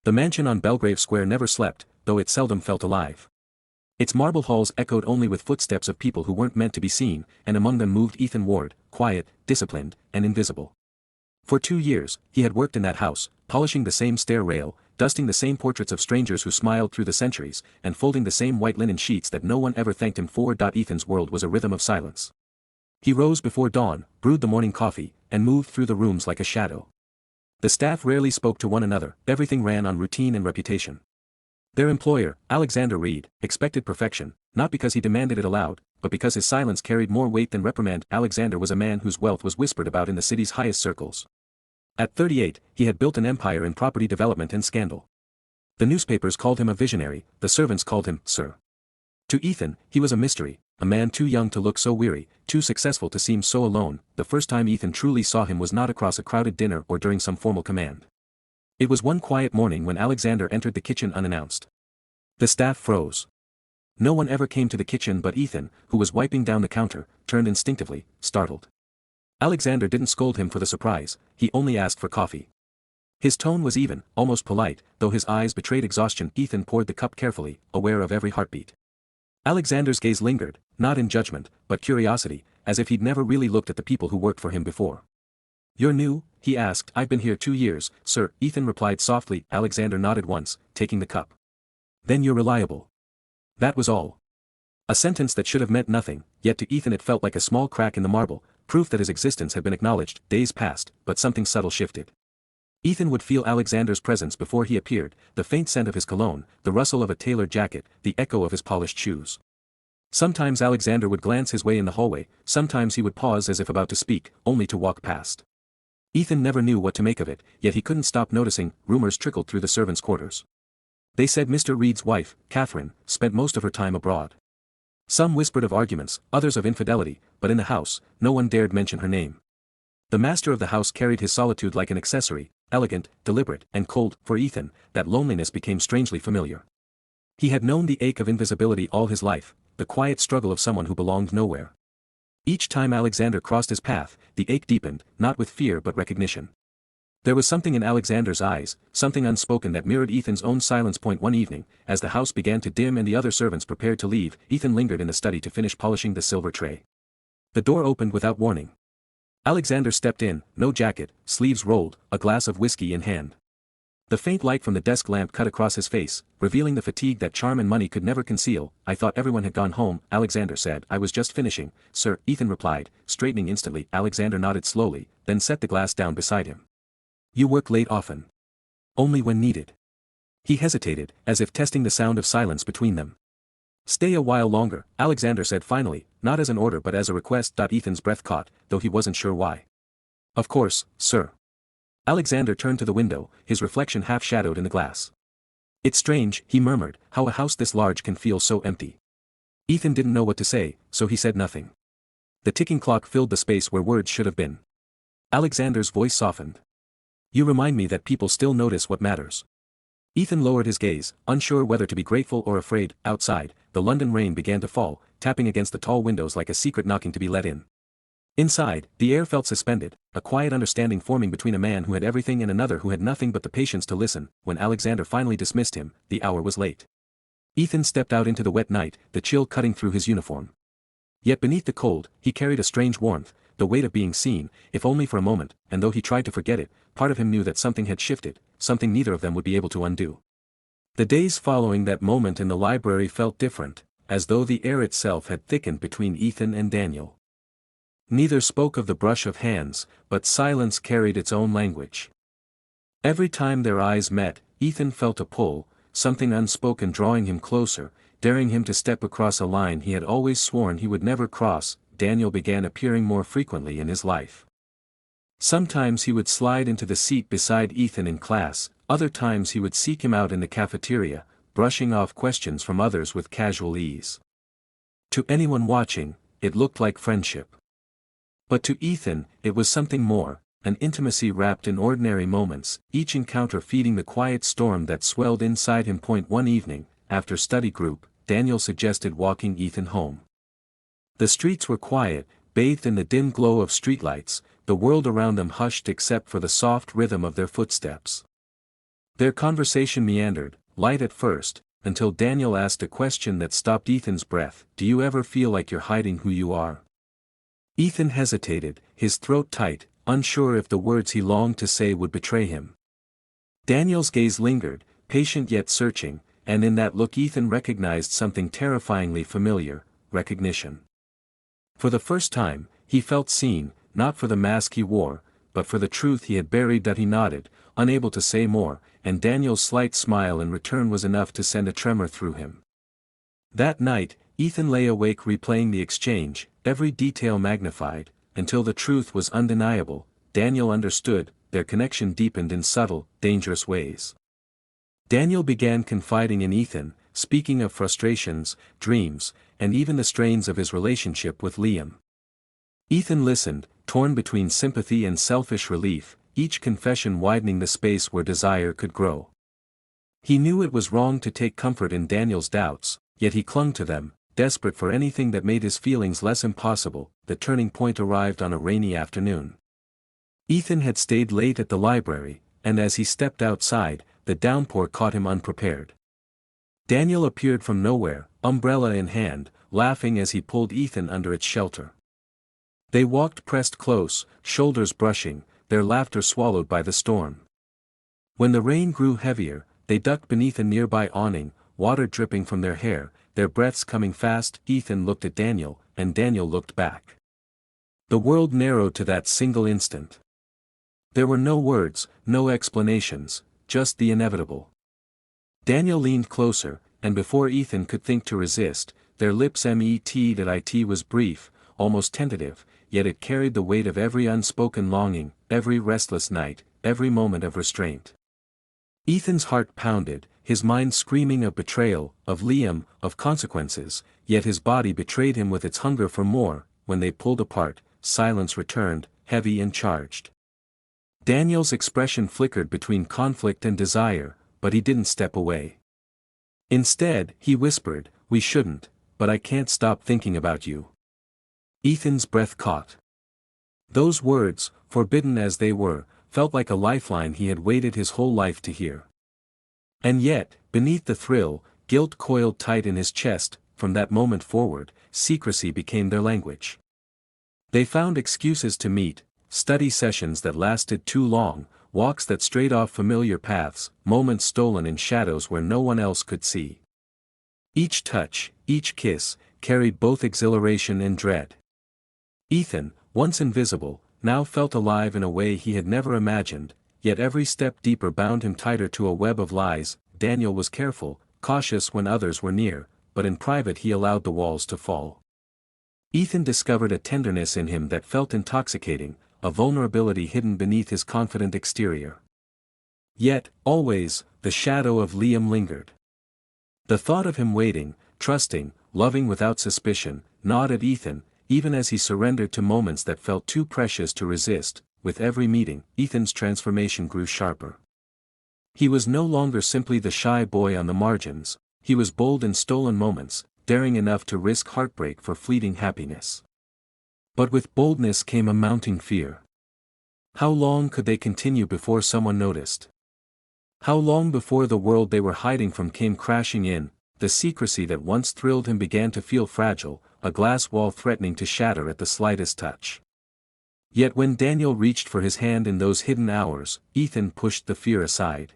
The mansion on Belgrave Square never slept, though it seldom felt alive. Its marble halls echoed only with footsteps of people who weren't meant to be seen, and among them moved Ethan Ward, quiet, disciplined, and invisible. For 2 years, he had worked in that house, polishing the same stair rail, dusting the same portraits of strangers who smiled through the centuries, and folding the same white linen sheets that no one ever thanked him for. Ethan's world was a rhythm of silence. He rose before dawn, brewed the morning coffee, and moved through the rooms like a shadow. The staff rarely spoke to one another, everything ran on routine and reputation. Their employer, Alexander Reed, expected perfection, not because he demanded it aloud, but because his silence carried more weight than reprimand. Alexander was a man whose wealth was whispered about in the city's highest circles. At 38, he had built an empire in property development and scandal. The newspapers called him a visionary, the servants called him Sir. To Ethan, he was a mystery, a man too young to look so weary, too successful to seem so alone. The first time Ethan truly saw him was not across a crowded dinner or during some formal command. It was one quiet morning when Alexander entered the kitchen unannounced. The staff froze. No one ever came to the kitchen but Ethan, who was wiping down the counter, turned instinctively, startled. Alexander didn't scold him for the surprise, he only asked for coffee. His tone was even, almost polite, though his eyes betrayed exhaustion. Ethan poured the cup carefully, aware of every heartbeat. Alexander's gaze lingered, not in judgment, but curiosity, as if he'd never really looked at the people who worked for him before. "You're new?" he asked. "I've been here 2 years, sir," Ethan replied softly. Alexander nodded once, taking the cup. "Then you're reliable." That was all. A sentence that should have meant nothing, yet to Ethan it felt like a small crack in the marble, proof that his existence had been acknowledged. Days passed, but something subtle shifted. Ethan would feel Alexander's presence before he appeared, the faint scent of his cologne, the rustle of a tailored jacket, the echo of his polished shoes. Sometimes Alexander would glance his way in the hallway, sometimes he would pause as if about to speak, only to walk past. Ethan never knew what to make of it, yet he couldn't stop noticing. Rumors trickled through the servants' quarters. They said Mr. Reed's wife, Catherine, spent most of her time abroad. Some whispered of arguments, others of infidelity, but in the house, no one dared mention her name. The master of the house carried his solitude like an accessory, elegant, deliberate, and cold. For Ethan, that loneliness became strangely familiar. He had known the ache of invisibility all his life, the quiet struggle of someone who belonged nowhere. Each time Alexander crossed his path, the ache deepened, not with fear but recognition. There was something in Alexander's eyes, something unspoken that mirrored Ethan's own silence. One evening, as the house began to dim and the other servants prepared to leave, Ethan lingered in the study to finish polishing the silver tray. The door opened without warning. Alexander stepped in, no jacket, sleeves rolled, a glass of whiskey in hand. The faint light from the desk lamp cut across his face, revealing the fatigue that charm and money could never conceal. "I thought everyone had gone home," Alexander said. "I was just finishing, sir," Ethan replied, straightening instantly. Alexander nodded slowly, then set the glass down beside him. "You work late often." "Only when needed." He hesitated, as if testing the sound of silence between them. "Stay a while longer," Alexander said finally, not as an order but as a request. Ethan's breath caught, though he wasn't sure why. "Of course, sir." Alexander turned to the window, his reflection half shadowed in the glass. "It's strange," he murmured, "how a house this large can feel so empty." Ethan didn't know what to say, so he said nothing. The ticking clock filled the space where words should have been. Alexander's voice softened. "You remind me that people still notice what matters." Ethan lowered his gaze, unsure whether to be grateful or afraid. Outside, the London rain began to fall, tapping against the tall windows like a secret knocking to be let in. Inside, the air felt suspended, a quiet understanding forming between a man who had everything and another who had nothing but the patience to listen. When Alexander finally dismissed him, the hour was late. Ethan stepped out into the wet night, the chill cutting through his uniform. Yet beneath the cold, he carried a strange warmth, the weight of being seen, if only for a moment, and though he tried to forget it, part of him knew that something had shifted, something neither of them would be able to undo. The days following that moment in the library felt different, as though the air itself had thickened between Ethan and Daniel. Neither spoke of the brush of hands, but silence carried its own language. Every time their eyes met, Ethan felt a pull, something unspoken drawing him closer, daring him to step across a line he had always sworn he would never cross. Daniel began appearing more frequently in his life. Sometimes he would slide into the seat beside Ethan in class, other times he would seek him out in the cafeteria, brushing off questions from others with casual ease. To anyone watching, it looked like friendship. But to Ethan, it was something more, an intimacy wrapped in ordinary moments, each encounter feeding the quiet storm that swelled inside him. One evening, after study group, Daniel suggested walking Ethan home. The streets were quiet, bathed in the dim glow of streetlights, the world around them hushed except for the soft rhythm of their footsteps. Their conversation meandered, light at first, until Daniel asked a question that stopped Ethan's breath. Do you ever feel like you're hiding who you are? Ethan hesitated, his throat tight, unsure if the words he longed to say would betray him. Daniel's gaze lingered, patient yet searching, and in that look Ethan recognized something terrifyingly familiar: recognition. For the first time, he felt seen, not for the mask he wore, but for the truth he had buried. That he nodded, unable to say more, and Daniel's slight smile in return was enough to send a tremor through him. That night, Ethan lay awake replaying the exchange, every detail magnified, until the truth was undeniable. Daniel understood, their connection deepened in subtle, dangerous ways. Daniel began confiding in Ethan, speaking of frustrations, dreams, and even the strains of his relationship with Liam. Ethan listened, torn between sympathy and selfish relief, each confession widening the space where desire could grow. He knew it was wrong to take comfort in Daniel's doubts, yet he clung to them, desperate for anything that made his feelings less impossible. The turning point arrived on a rainy afternoon. Ethan had stayed late at the library, and as he stepped outside, the downpour caught him unprepared. Daniel appeared from nowhere, umbrella in hand, laughing as he pulled Ethan under its shelter. They walked pressed close, shoulders brushing, their laughter swallowed by the storm. When the rain grew heavier, they ducked beneath a nearby awning, water dripping from their hair, their breaths coming fast. Ethan looked at Daniel, and Daniel looked back. The world narrowed to that single instant. There were no words, no explanations, just the inevitable. Daniel leaned closer, and before Ethan could think to resist, their lips met. That it was brief, almost tentative, yet it carried the weight of every unspoken longing, every restless night, every moment of restraint. Ethan's heart pounded, his mind screaming of betrayal, of Liam, of consequences, yet his body betrayed him with its hunger for more. When they pulled apart, silence returned, heavy and charged. Daniel's expression flickered between conflict and desire, but he didn't step away. Instead, he whispered, "We shouldn't, but I can't stop thinking about you." Ethan's breath caught. Those words, forbidden as they were, felt like a lifeline he had waited his whole life to hear. And yet, beneath the thrill, guilt coiled tight in his chest. From that moment forward, secrecy became their language. They found excuses to meet, study sessions that lasted too long, walks that strayed off familiar paths, moments stolen in shadows where no one else could see. Each touch, each kiss, carried both exhilaration and dread. Ethan, once invisible, now felt alive in a way he had never imagined, yet every step deeper bound him tighter to a web of lies. Daniel was careful, cautious when others were near, but in private he allowed the walls to fall. Ethan discovered a tenderness in him that felt intoxicating, a vulnerability hidden beneath his confident exterior. Yet, always, the shadow of Liam lingered. The thought of him waiting, trusting, loving without suspicion, gnawed at Ethan, even as he surrendered to moments that felt too precious to resist. With every meeting, Ethan's transformation grew sharper. He was no longer simply the shy boy on the margins, he was bold in stolen moments, daring enough to risk heartbreak for fleeting happiness. But with boldness came a mounting fear. How long could they continue before someone noticed? How long before the world they were hiding from came crashing in? The secrecy that once thrilled him began to feel fragile, a glass wall threatening to shatter at the slightest touch. Yet when Daniel reached for his hand in those hidden hours, Ethan pushed the fear aside.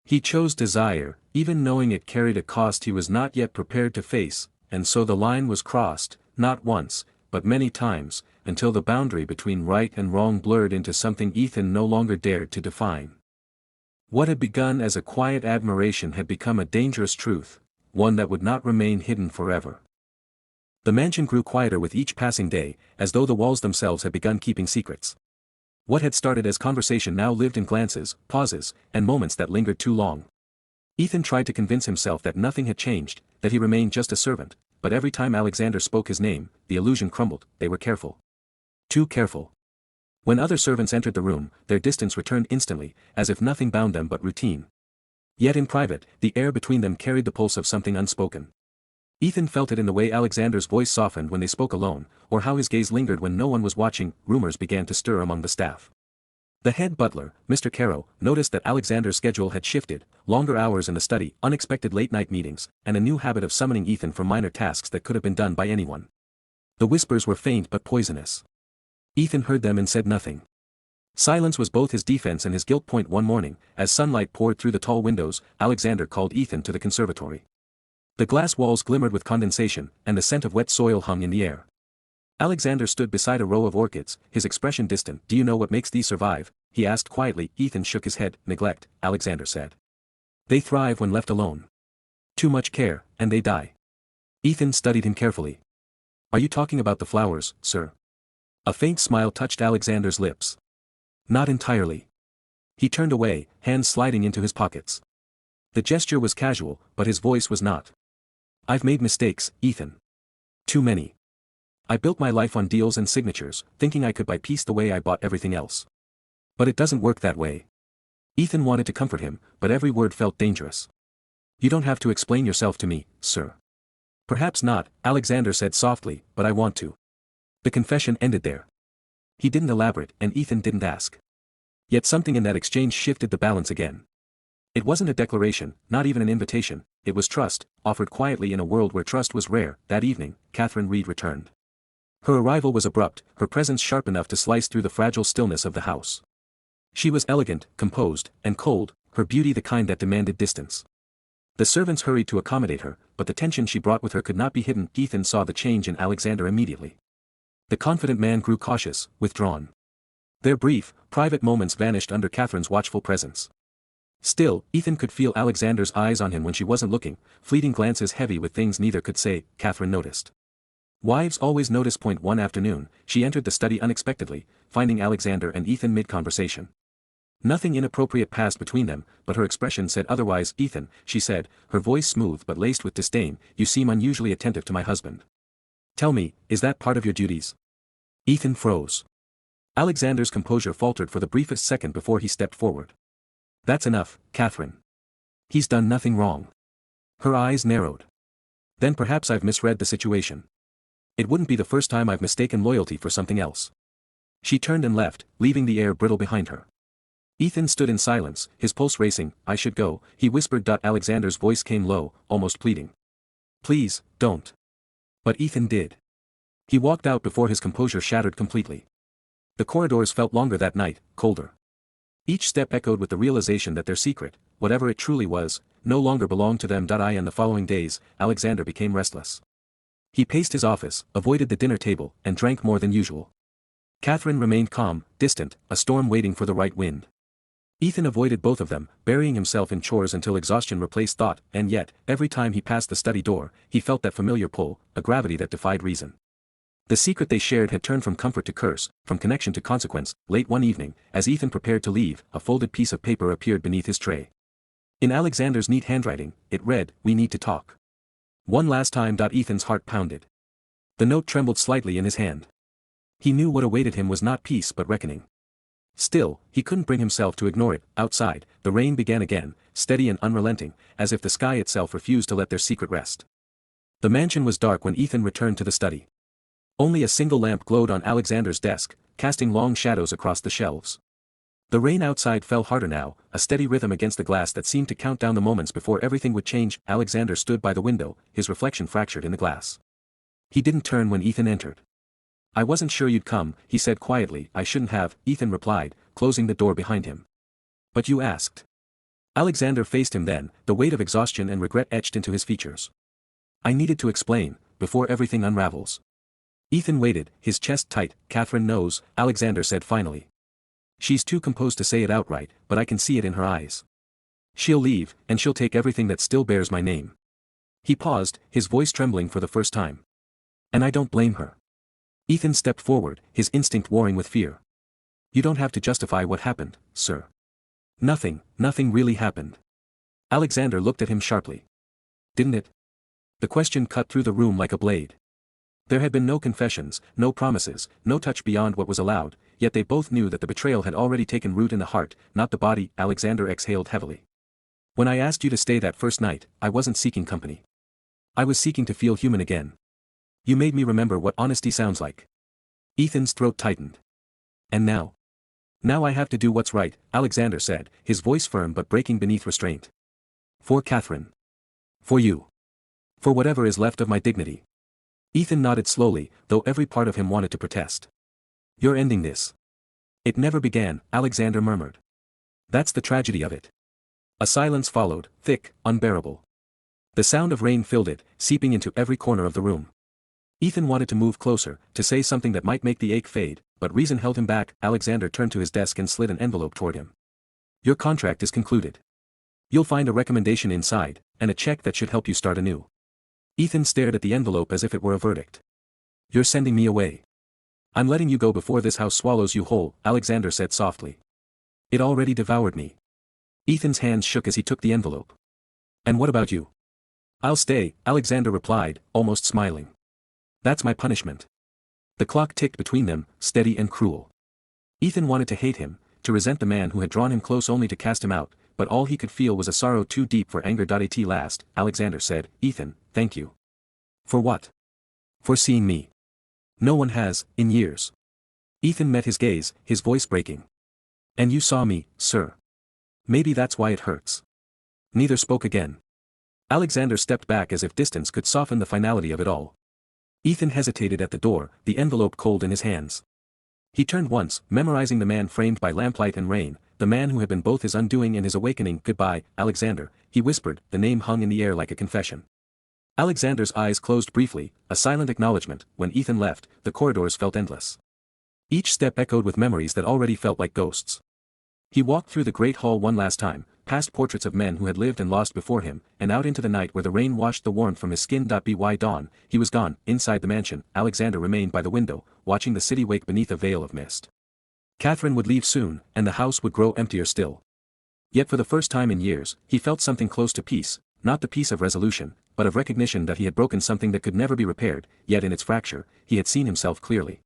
He chose desire, even knowing it carried a cost he was not yet prepared to face, and so the line was crossed, not once, but many times, until the boundary between right and wrong blurred into something Ethan no longer dared to define. What had begun as a quiet admiration had become a dangerous truth, one that would not remain hidden forever. The mansion grew quieter with each passing day, as though the walls themselves had begun keeping secrets. What had started as conversation now lived in glances, pauses, and moments that lingered too long. Ethan tried to convince himself that nothing had changed, that he remained just a servant, but every time Alexander spoke his name, the illusion crumbled. They were careful. Too careful. When other servants entered the room, their distance returned instantly, as if nothing bound them but routine. Yet in private, the air between them carried the pulse of something unspoken. Ethan felt it in the way Alexander's voice softened when they spoke alone, or how his gaze lingered when no one was watching. Rumors began to stir among the staff. The head butler, Mr. Caro, noticed that Alexander's schedule had shifted, longer hours in the study, unexpected late-night meetings, and a new habit of summoning Ethan for minor tasks that could have been done by anyone. The whispers were faint but poisonous. Ethan heard them and said nothing. Silence was both his defense and his guilt point. One morning, as sunlight poured through the tall windows, Alexander called Ethan to the conservatory. The glass walls glimmered with condensation, and the scent of wet soil hung in the air. Alexander stood beside a row of orchids, his expression distant. "Do you know what makes these survive?" he asked quietly. Ethan shook his head. "Neglect," Alexander said. "They thrive when left alone. Too much care, and they die." Ethan studied him carefully. "Are you talking about the flowers, sir?" A faint smile touched Alexander's lips. "Not entirely." He turned away, hands sliding into his pockets. The gesture was casual, but his voice was not. "I've made mistakes, Ethan. Too many. I built my life on deals and signatures, thinking I could buy peace the way I bought everything else. But it doesn't work that way." Ethan wanted to comfort him, but every word felt dangerous. "You don't have to explain yourself to me, sir." "Perhaps not," Alexander said softly, "but I want to." The confession ended there. He didn't elaborate, and Ethan didn't ask. Yet something in that exchange shifted the balance again. It wasn't a declaration, not even an invitation, it was trust, offered quietly in a world where trust was rare. That evening, Catherine Reed returned. Her arrival was abrupt, her presence sharp enough to slice through the fragile stillness of the house. She was elegant, composed, and cold, her beauty the kind that demanded distance. The servants hurried to accommodate her, but the tension she brought with her could not be hidden. Ethan saw the change in Alexander immediately. The confident man grew cautious, withdrawn. Their brief, private moments vanished under Catherine's watchful presence. Still, Ethan could feel Alexander's eyes on him when she wasn't looking, fleeting glances heavy with things neither could say. Catherine noticed. Wives always notice. One afternoon, she entered the study unexpectedly, finding Alexander and Ethan mid-conversation. Nothing inappropriate passed between them, but her expression said otherwise. "Ethan," she said, her voice smooth but laced with disdain, "you seem unusually attentive to my husband. Tell me, is that part of your duties?" Ethan froze. Alexander's composure faltered for the briefest second before he stepped forward. "That's enough, Catherine. He's done nothing wrong." Her eyes narrowed. "Then perhaps I've misread the situation. It wouldn't be the first time I've mistaken loyalty for something else." She turned and left, leaving the air brittle behind her. Ethan stood in silence, his pulse racing. "I should go," he whispered. Alexander's voice came low, almost pleading. "Please, don't." But Ethan did. He walked out before his composure shattered completely. The corridors felt longer that night, colder. Each step echoed with the realization that their secret, whatever it truly was, no longer belonged to them. In the following days, Alexander became restless. He paced his office, avoided the dinner table, and drank more than usual. Catherine remained calm, distant, a storm waiting for the right wind. Ethan avoided both of them, burying himself in chores until exhaustion replaced thought, and yet, every time he passed the study door, he felt that familiar pull, a gravity that defied reason. The secret they shared had turned from comfort to curse, from connection to consequence. Late one evening, as Ethan prepared to leave, a folded piece of paper appeared beneath his tray. In Alexander's neat handwriting, it read, "We need to talk. One last time." Ethan's heart pounded. The note trembled slightly in his hand. He knew what awaited him was not peace but reckoning. Still, he couldn't bring himself to ignore it. Outside, the rain began again, steady and unrelenting, as if the sky itself refused to let their secret rest. The mansion was dark when Ethan returned to the study. Only a single lamp glowed on Alexander's desk, casting long shadows across the shelves. The rain outside fell harder now, a steady rhythm against the glass that seemed to count down the moments before everything would change. Alexander stood by the window, his reflection fractured in the glass. He didn't turn when Ethan entered. "I wasn't sure you'd come," he said quietly. "I shouldn't have," Ethan replied, closing the door behind him. "But you asked." Alexander faced him then, the weight of exhaustion and regret etched into his features. "I needed to explain, before everything unravels." Ethan waited, his chest tight. "Catherine knows," Alexander said finally. "She's too composed to say it outright, but I can see it in her eyes. She'll leave, and she'll take everything that still bears my name." He paused, his voice trembling for the first time. "And I don't blame her." Ethan stepped forward, his instinct warring with fear. "You don't have to justify what happened, sir. Nothing really happened." Alexander looked at him sharply. "Didn't it?" The question cut through the room like a blade. There had been no confessions, no promises, no touch beyond what was allowed, yet they both knew that the betrayal had already taken root in the heart, not the body. Alexander exhaled heavily. "When I asked you to stay that first night, I wasn't seeking company. I was seeking to feel human again. You made me remember what honesty sounds like." Ethan's throat tightened. "And now?" Now I have to do what's right, Alexander said, his voice firm but breaking beneath restraint. For Catherine. For you. For whatever is left of my dignity. Ethan nodded slowly, though every part of him wanted to protest. You're ending this. It never began, Alexander murmured. That's the tragedy of it. A silence followed, thick, unbearable. The sound of rain filled it, seeping into every corner of the room. Ethan wanted to move closer, to say something that might make the ache fade, but reason held him back. Alexander turned to his desk and slid an envelope toward him. Your contract is concluded. You'll find a recommendation inside, and a check that should help you start anew. Ethan stared at the envelope as if it were a verdict. You're sending me away. I'm letting you go before this house swallows you whole, Alexander said softly. It already devoured me. Ethan's hands shook as he took the envelope. And what about you? I'll stay, Alexander replied, almost smiling. That's my punishment. The clock ticked between them, steady and cruel. Ethan wanted to hate him, to resent the man who had drawn him close only to cast him out, but all he could feel was a sorrow too deep for anger. At last, Alexander said, Ethan, thank you. For what? For seeing me. No one has, in years. Ethan met his gaze, his voice breaking. And you saw me, sir. Maybe that's why it hurts. Neither spoke again. Alexander stepped back as if distance could soften the finality of it all. Ethan hesitated at the door, the envelope cold in his hands. He turned once, memorizing the man framed by lamplight and rain, the man who had been both his undoing and his awakening. Goodbye, Alexander, he whispered, the name hung in the air like a confession. Alexander's eyes closed briefly, a silent acknowledgement. When Ethan left, the corridors felt endless. Each step echoed with memories that already felt like ghosts. He walked through the great hall one last time, past portraits of men who had lived and lost before him, and out into the night where the rain washed the warmth from his skin. By dawn, he was gone. Inside the mansion, Alexander remained by the window, watching the city wake beneath a veil of mist. Catherine would leave soon, and the house would grow emptier still. Yet for the first time in years, he felt something close to peace, not the peace of resolution, but of recognition that he had broken something that could never be repaired, yet in its fracture, he had seen himself clearly.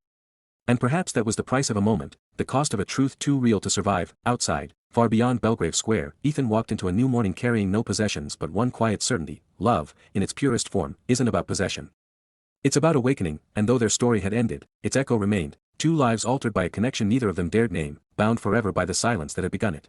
And perhaps that was the price of a moment, the cost of a truth too real to survive. Outside, far beyond Belgrave Square, Ethan walked into a new morning carrying no possessions but one quiet certainty: love, in its purest form, isn't about possession. It's about awakening, and though their story had ended, its echo remained, two lives altered by a connection neither of them dared name, bound forever by the silence that had begun it.